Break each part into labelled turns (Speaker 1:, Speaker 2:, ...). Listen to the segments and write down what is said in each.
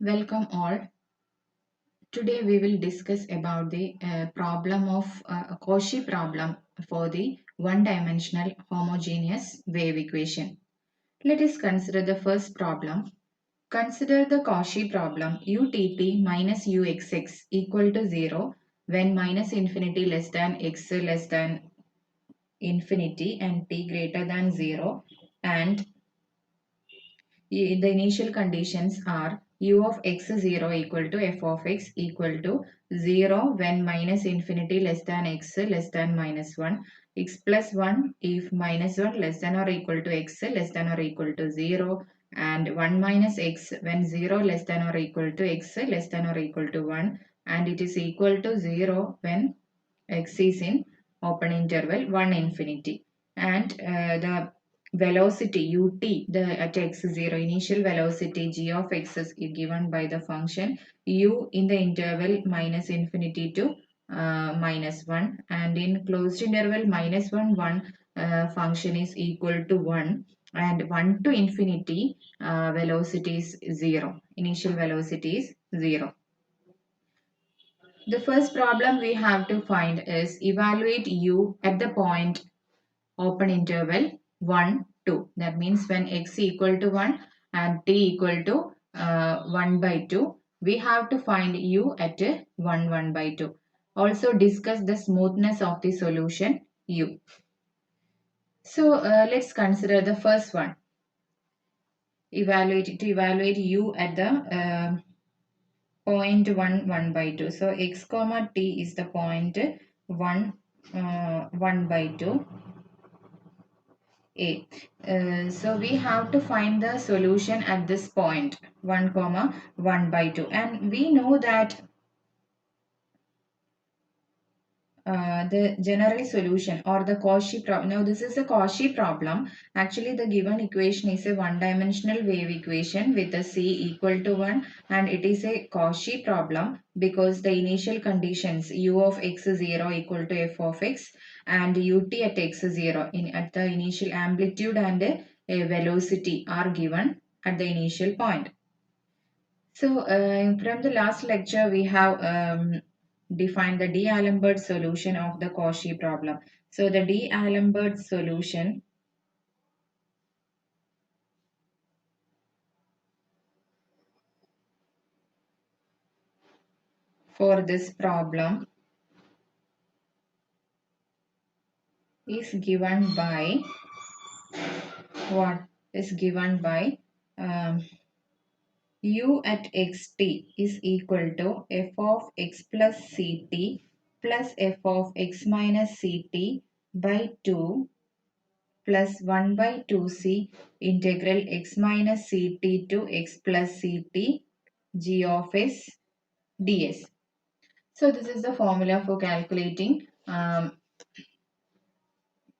Speaker 1: Welcome all. Today we will discuss about the problem of Cauchy problem for the one-dimensional homogeneous wave equation. Let us consider the first problem. Consider the Cauchy problem utt minus uxx equal to 0 when minus infinity less than x less than infinity and t greater than 0 and the initial conditions are u of x0 equal to f of x equal to 0 when minus infinity less than x less than minus 1, x plus 1 if minus 1 less than or equal to x less than or equal to 0, and 1 minus x when 0 less than or equal to x less than or equal to 1, and it is equal to 0 when x is in open interval 1 infinity, and the velocity ut the at x0 initial velocity g of x is given by the function u in the interval minus infinity to minus 1, and in closed interval minus 1 1 function is equal to 1, and 1 to infinity velocity is 0, initial velocity is 0. The first problem we have to find is evaluate u at the point open interval 1 2. That means when x equal to 1 and t equal to 1 by 2, we have to find u at 1 1 by 2. Also discuss the smoothness of the solution u. So let's consider the first one. Evaluate u at the point 1 1 by 2. So x comma t is the point 1 1 by 2 a. So we have to find the solution at this point 1 comma 1 by 2, and we know that the general solution or the Cauchy problem. Now this is a Cauchy problem. Actually the given equation is a one-dimensional wave equation with a c equal to 1, and it is a Cauchy problem because the initial conditions u of x0 equal to f of x and ut at x0 at the initial amplitude and a velocity are given at the initial point. So from the last lecture, we have defined the D'Alembert solution of the Cauchy problem. So the D'Alembert solution for this problem is given by what is given by um, u at xt is equal to f of x plus ct plus f of x minus ct by 2 plus 1 by 2c integral x minus ct to x plus ct g of s ds. So this is the formula for calculating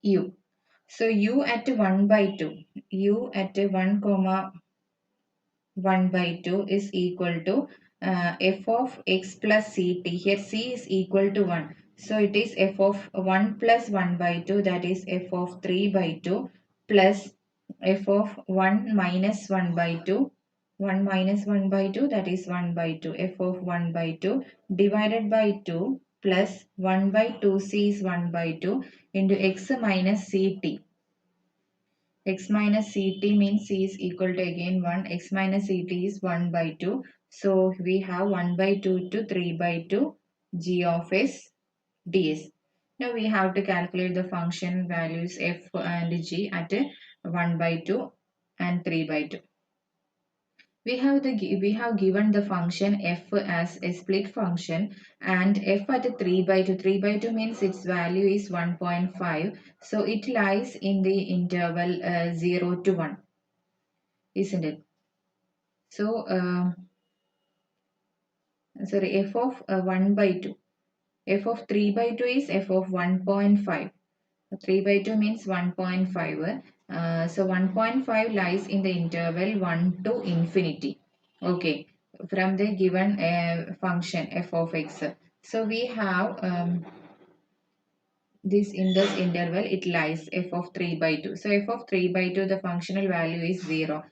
Speaker 1: u. So u at 1 by 2, u at 1 comma 1 by 2 is equal to f of x plus ct. Here c is equal to 1. So it is f of 1 plus 1 by 2, that is f of 3 by 2, plus f of 1 minus 1 by 2, 1 minus 1 by 2, that is 1 by 2, f of 1 by 2 divided by 2 plus 1 by 2c is 1 by 2 into x minus ct. X minus ct means c is equal to again 1. X minus ct is 1 by 2. So we have 1 by 2 to 3 by 2 g of s ds. Now we have to calculate the function values f and g at 1 by 2 and 3 by 2. We have given the function f as a split function, and f at 3 by 2. 3 by 2 means its value is 1.5. So it lies in the interval 0 to 1, isn't it? So sorry, f of 1 by 2. F of 3 by 2 is f of 1.5. 3 by 2 means 1.5. So 1.5 lies in the interval 1 to infinity. Okay, from the given function f of x. So we have this in this interval it lies f of 3 by 2. So f of 3 by 2 the functional value is 0.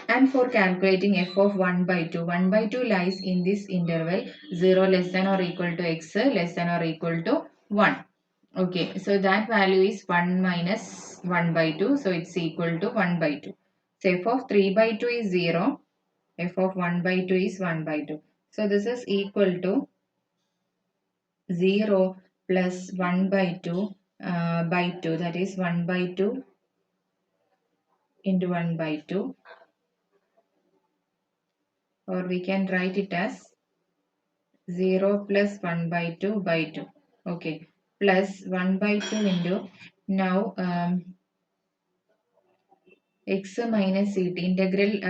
Speaker 1: And for calculating f of 1 by 2, 1 by 2 lies in this interval 0 less than or equal to x less than or equal to 1. Okay, so that value is 1 minus 1 by 2, so it's equal to 1 by 2. So f of 3 by 2 is 0, f of 1 by 2 is 1 by 2. So this is equal to 0 plus 1 by 2, that is 1 by 2 into 1 by 2, or we can write it as 0 plus 1 by 2 by 2. Okay, plus 1 by 2 into now x minus ct integral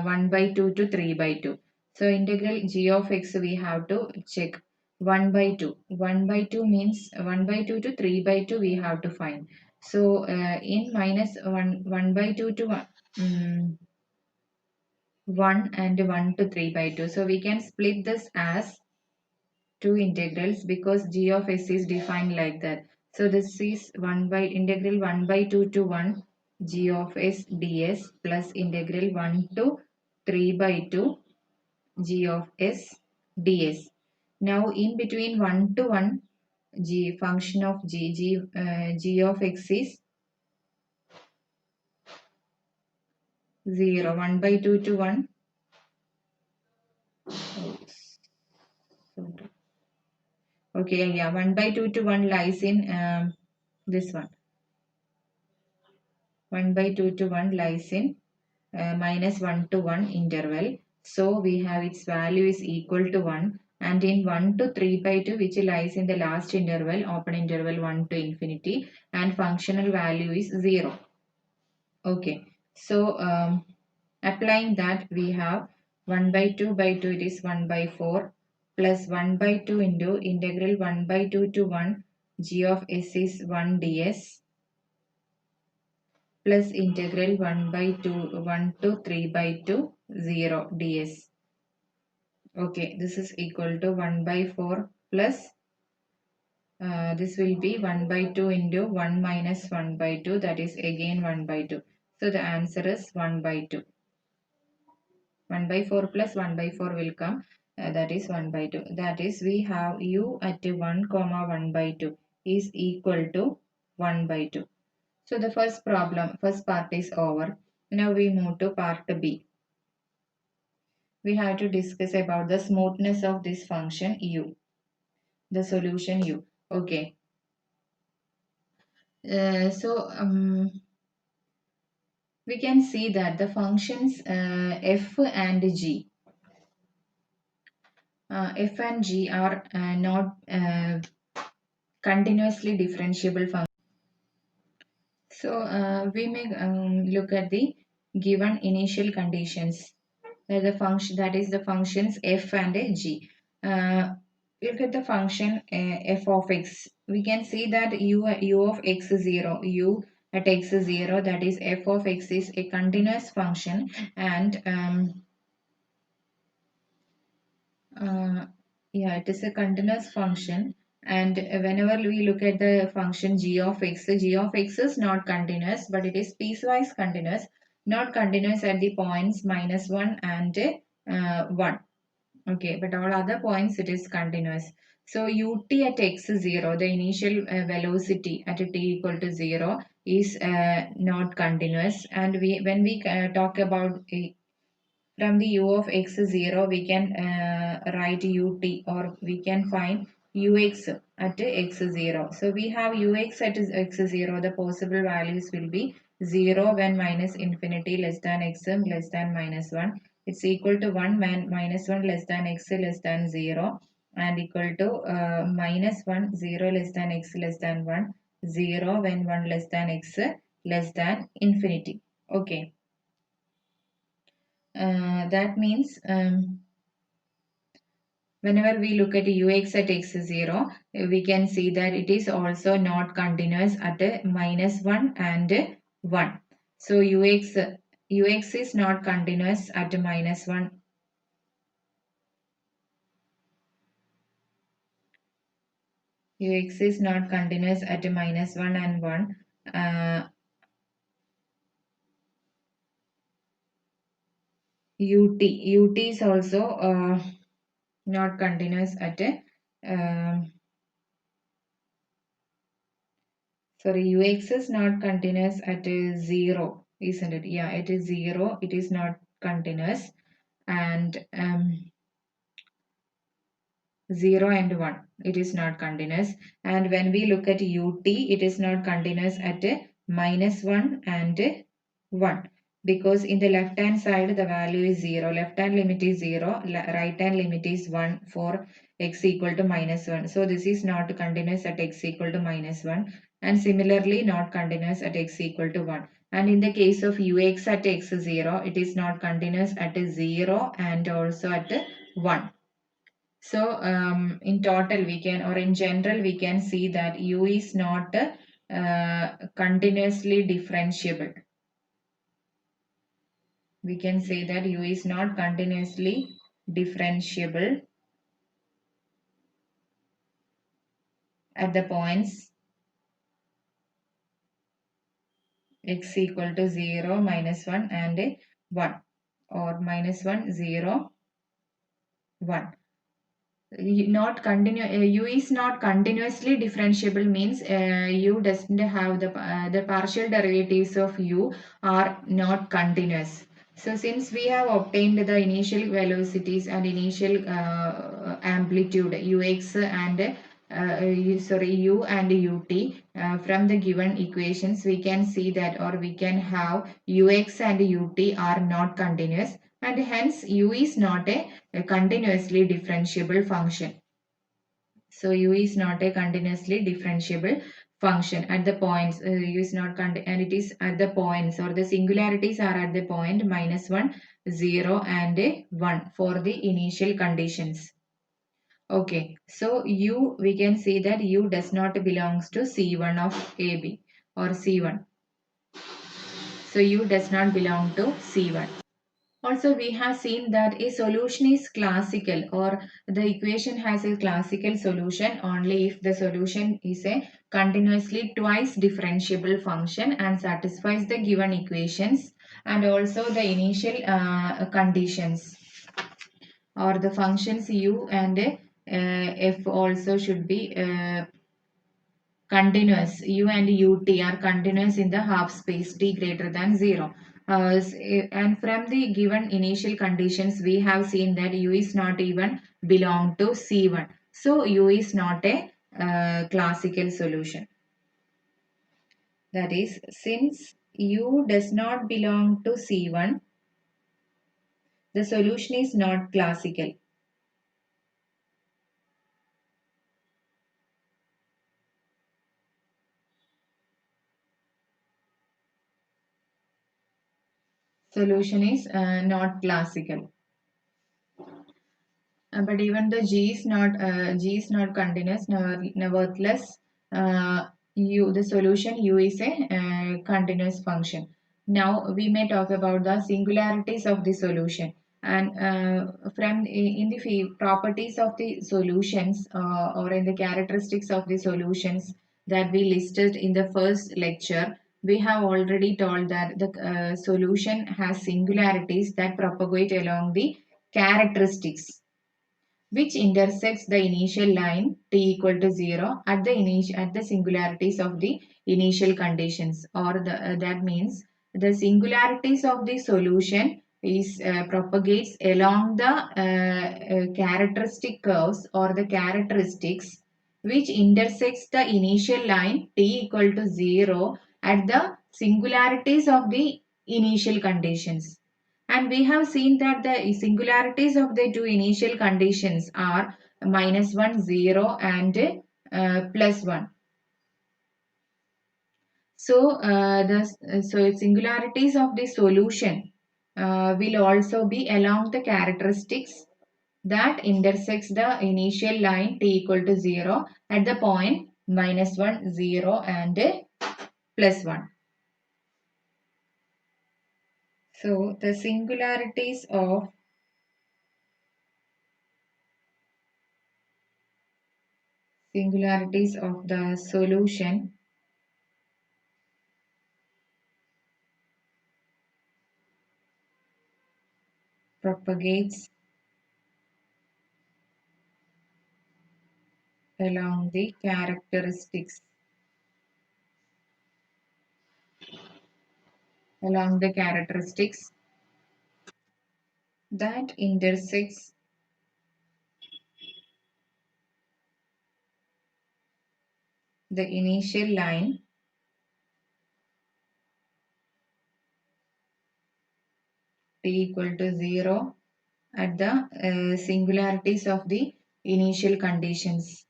Speaker 1: 1 by 2 to 3 by 2. So integral g of x we have to check 1 by 2. 1 by 2 means 1 by 2 to 3 by 2 we have to find. So in minus 1 by 2 to 1 and 1 to 3 by 2. So we can split this as two integrals because g of s is defined like that. So this is 1 by integral 1 by 2 to 1 g of s ds plus integral 1 to 3 by 2 g of s ds. Now in between 1 to 1 g function of g of x is 0. 1 by 2 to 1. Oh, okay, yeah, 1 by 2 to 1 lies in this one. 1 by 2 to 1 lies in minus 1 to 1 interval. So we have its value is equal to 1, and in 1 to 3 by 2 which lies in the last interval, open interval 1 to infinity, and functional value is 0. Okay, so applying that we have 1 by 2 it is 1 by 4 plus 1 by 2 into integral 1 by 2 to 1 g of s is 1 ds plus integral 1 by 2 1 to 3 by 2 0 ds. Okay, this is equal to 1 by 4 plus this will be 1 by 2 into 1 minus 1 by 2, that is again 1 by 2. So the answer is 1 by 2. 1 by 4 plus 1 by 4 will come, that is 1 by 2. That is we have u at 1 comma 1 by 2 is equal to 1 by 2. So the first part is over. Now we move to part B. We have to discuss about the smoothness of this function u, the solution u. Okay. So we can see that the functions f and g, f and g are not continuously differentiable functions. So we may look at the given initial conditions. The function, that is the functions f and g. Look at the function f of x. We can see that u of x is 0, u at x is 0, that is f of x is a continuous function, and yeah, it is a continuous function. And whenever we look at the function g of x is not continuous, but it is piecewise continuous, not continuous at the points minus 1 and 1. Okay, but all other points it is continuous. So ut at x is 0, the initial velocity at t equal to 0 is not continuous. And when we talk about from the u of x 0, we can write ut, or we can find ux at x 0. So we have ux at x 0. The possible values will be 0 when minus infinity less than x less than minus 1. It's equal to 1 when minus 1 less than x less than 0, and equal to minus 1 0 less than x less than 1, 0 when 1 less than x less than infinity. Okay. That means whenever we look at ux at x0, we can see that it is also not continuous at minus 1 and 1. So ux is not continuous at minus 1. Ux is not continuous at minus 1 and 1. ut is also not continuous at a sorry, ux is not continuous at a 0, isn't it? Yeah, it is 0, it is not continuous. And 0 and 1, it is not continuous. And when we look at ut, it is not continuous at a -1 and 1, because in the left hand side the value is 0, left hand limit is 0, right hand limit is 1 for x equal to -1. So this is not continuous at x equal to -1, and similarly not continuous at x equal to 1. And in the case of ux at x0, it is not continuous at a 0 and also at a 1. So in total we can, or in general we can see that u is not continuously differentiable. We can say that u is not continuously differentiable at the points x equal to 0, -1 and 1, or -1, 0, 1. Not continue u is not continuously differentiable means u doesn't have the partial derivatives of u are not continuous. So since we have obtained the initial velocities and initial amplitude ux and sorry u and ut from the given equations, we can see that, or we can have ux and ut are not continuous, and hence u is not a continuously differentiable function. So u is not a continuously differentiable function at the points. U is not and it is at the points, or the singularities are at the point -1, 0 and 1 for the initial conditions. Okay, so u, we can see that u does not belongs to C1 of AB or C1. So u does not belong to C1. Also, we have seen that a solution is classical, or the equation has a classical solution only if the solution is a continuously twice differentiable function and satisfies the given equations and also the initial conditions, or the functions u and f also should be continuous. U and ut are continuous in the half space t greater than 0. And from the given initial conditions, we have seen that u is not even belong to C1. So u is not a classical solution. That is, since u does not belong to C1, the solution is not classical. Solution is not classical. But even the g is not continuous. Nevertheless, u, the solution u is a continuous function. Now we may talk about the singularities of the solution, and from in the properties of the solutions, or in the characteristics of the solutions that we listed in the first lecture, we have already told that the solution has singularities that propagate along the characteristics which intersects the initial line t equal to 0 at the singularities of the initial conditions, or that means the singularities of the solution is propagates along the characteristic curves, or the characteristics which intersects the initial line t equal to 0 at the singularities of the initial conditions. And we have seen that the singularities of the two initial conditions are -1, 0 and +1. So so singularities of the solution will also be along the characteristics that intersects the initial line t equal to 0 at the point -1, 0 and +1. So the singularities of the solution propagates along the characteristics that intersects the initial line t equal to 0 at the singularities of the initial conditions.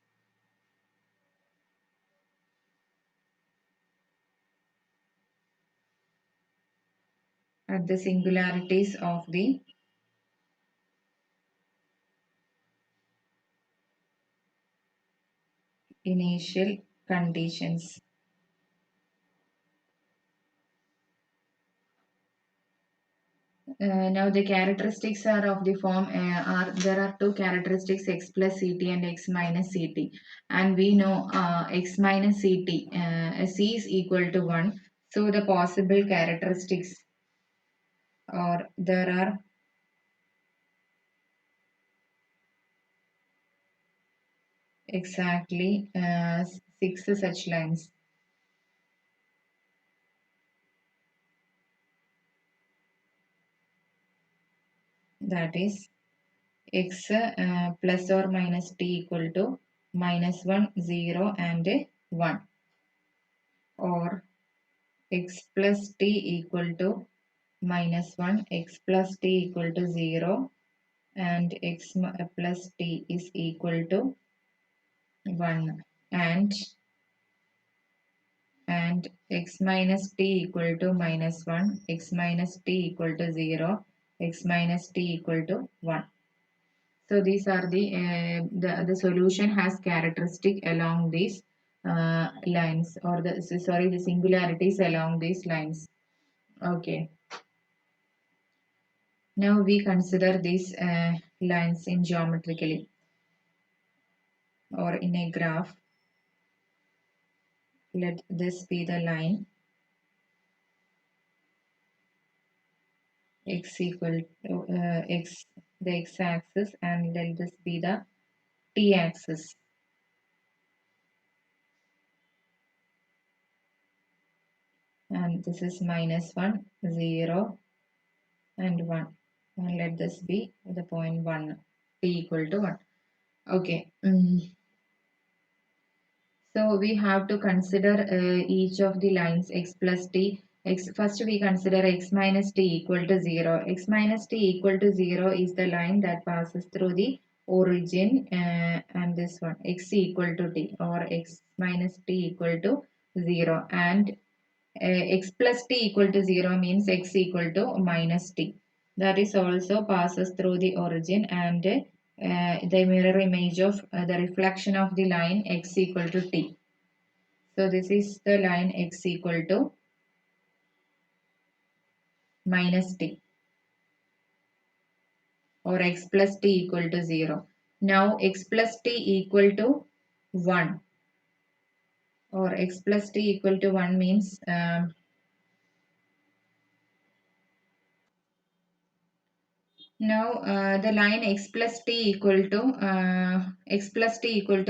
Speaker 1: At the singularities of the initial conditions. Now the characteristics are of the form are there are two characteristics x plus ct and x minus ct, and we know x minus ct c is equal to 1. So the possible characteristics, or there are exactly six such lines. That is x plus or minus t equal to minus 1, 0 and 1, or x plus t equal to minus 1, x plus t equal to 0 and plus t is equal to 1, and x minus t equal to minus 1, x minus t equal to 0, x minus t equal to 1. So these are the solution has characteristic along these lines, or the singularities along these lines. Okay. Now we consider these lines in geometrically or in a graph. Let this be the line x equal to x, the x-axis, and let this be the t-axis. And this is minus 1, 0 and 1. And let this be the point 1, t equal to 1. Okay. So we have to consider each of the lines x plus t. First we consider x minus t equal to 0. X minus t equal to 0 is the line that passes through the origin, and this one x equal to t, or x minus t equal to 0, and x plus t equal to 0 means x equal to minus t. That is also passes through the origin, and the mirror image of the reflection of the line x equal to t. So this is the line x equal to minus t, or x plus t equal to 0. Now x plus t equal to 1, or x plus t equal to 1 means now the line x plus t equal to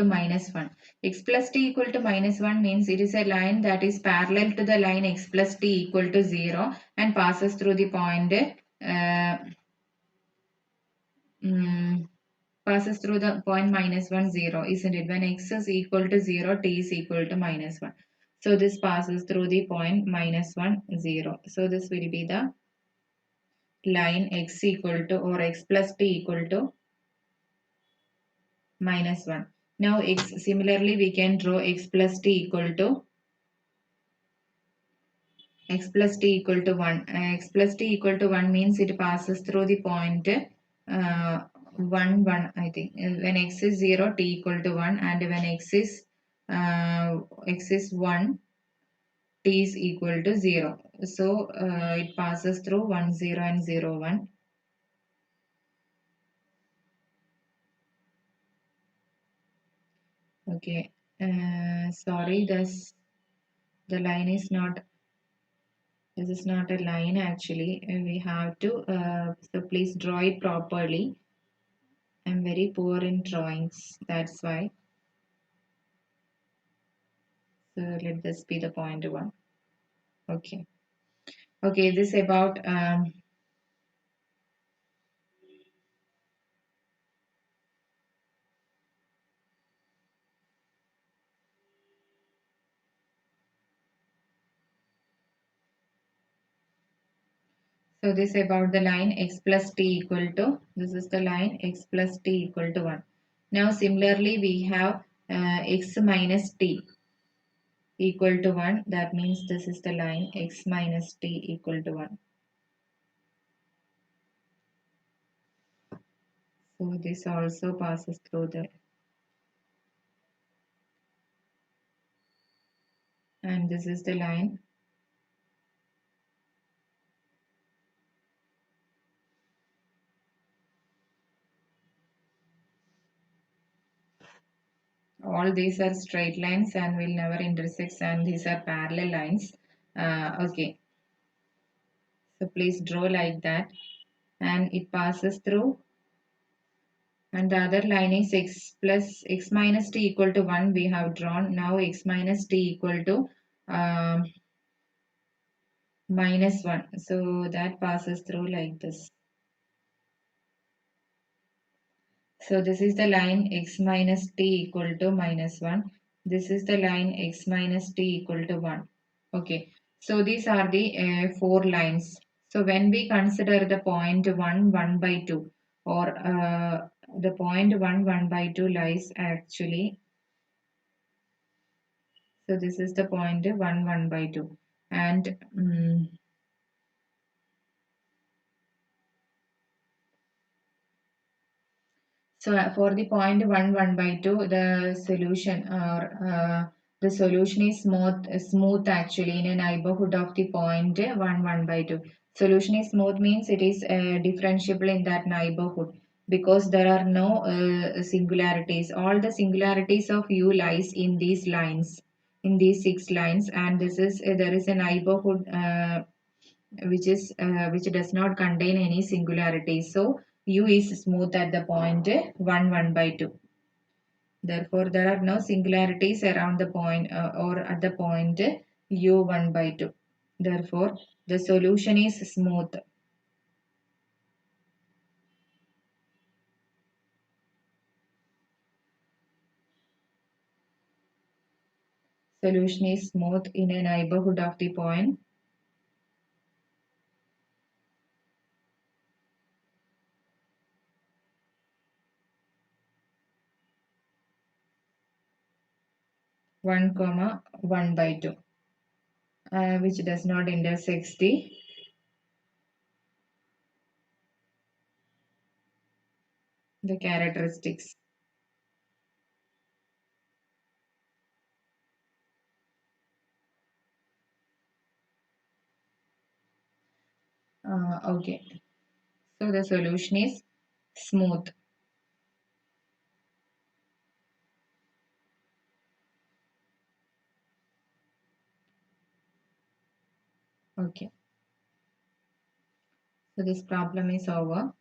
Speaker 1: minus 1. X plus t equal to minus 1 means it is a line that is parallel to the line x plus t equal to 0 and passes through the point mm, passes through the point minus 1, 0, isn't it? When x is equal to 0, t is equal to minus 1. So this passes through the point minus 1, 0. So this will be the line x equal to, or x plus t equal to minus 1. Now similarly we can draw x plus t equal to 1. X plus t equal to 1 means it passes through the point 1, 1, I think. When x is 0, t equal to 1, and when x is 1, t is equal to 0. So it passes through 1, 0 and 0, 1. Okay. Sorry, the line is not This is not a line actually. We have to, so please draw it properly. I'm very poor in drawings, that's why. So let this be the point one. Okay. Okay, this about so this about the line x plus t equal to, this is the line x plus t equal to 1. Now similarly we have x minus t equal to 1. That means this is the line x minus t equal to 1. So this also passes through the, and this is the line. All these are straight lines and will never intersect, and these are parallel lines. Okay, so please draw like that, and it passes through, and the other line is x plus x minus t equal to 1 we have drawn. Now x minus t equal to um, minus 1, so that passes through like this. So this is the line x minus t equal to minus 1. This is the line x minus t equal to 1. Okay, so these are the four lines. So when we consider the point 1, 1 by 2, or the point 1, 1 by 2 lies actually, so this is the point 1, 1 by 2. And so for the point 1, 1 by 2, the solution or the solution is smooth actually in a neighborhood of the point 1, 1 by 2. Solution is smooth means it is differentiable in that neighborhood because there are no singularities. All the singularities of u lies in these lines, in these six lines, and this is there is a neighborhood which does not contain any singularity. So u is smooth at the point 1, 1 by 2. Therefore, there are no singularities around the point or at the point u 1 by 2. Therefore, the solution is smooth. Solution is smooth in a neighborhood of the point. One comma 1 by 2, which does not intersect the characteristics. Okay, so the solution is smooth. Okay, so this problem is over.